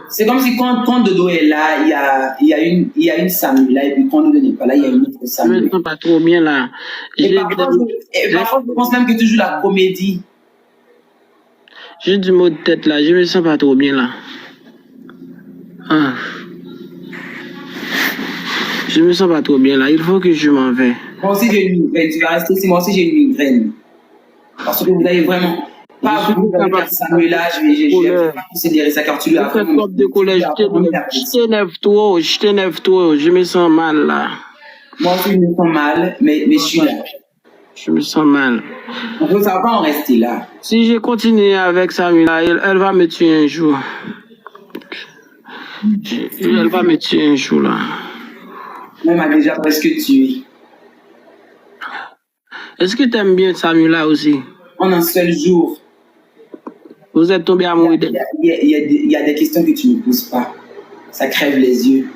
C'est comme si quand Dodo est là, il y a une Samuela, et puis quand Dodo n'est pas là, il y a une autre Je me Samuela. sens pas trop bien là. Et parfois, je pense même que tu joues la comédie. J'ai du mot de tête là, je me sens pas trop bien là. Ah. Je me sens pas trop bien là, il faut que je m'en vais. Moi aussi j'ai une migraine, tu vas rester ici, moi aussi j'ai une migraine. Parce que vous avez vraiment pas voulu faire Samuela, je vais pas considérer ça car tu lui as fait trop de colère, je t'énerve trop, je me sens mal là. Moi aussi je me sens mal, mais je suis là. Je me sens mal. On peut savoir en rester là. Si je continue avec Samuela, elle va me tuer un jour. Elle va me tuer un jour là. Même a déjà presque tué. Est-ce que tu aimes bien Samuela aussi? En un seul jour. Vous êtes tombé amoureux d'elle? Il y a des questions que tu ne poses pas. Ça crève les yeux.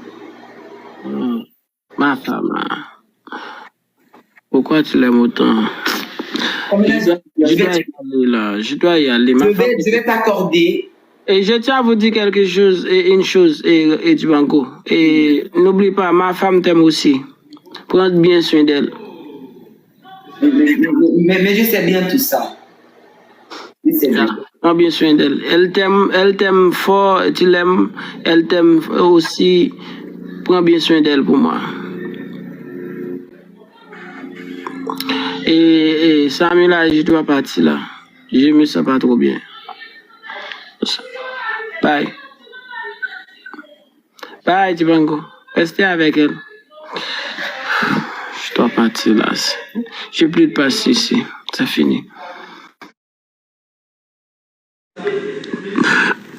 Ma femme. Pourquoi tu l'aimes autant? Je dois y aller. Je vais t'accorder. Et je tiens à vous dire quelque chose, une chose, et Dibango. Et n'oublie pas, ma femme t'aime aussi. Prends bien soin d'elle. Mais je sais bien tout ça. Je sais bien. Prends bien soin d'elle. Elle t'aime fort, tu l'aimes. Elle t'aime aussi. Prends bien soin d'elle pour moi. Et Samuela, je dois partir là. Je me sens pas trop bien. Bye. Bye, Dibango. Restez avec elle. Je dois partir là. J'ai plus de place ici. C'est fini.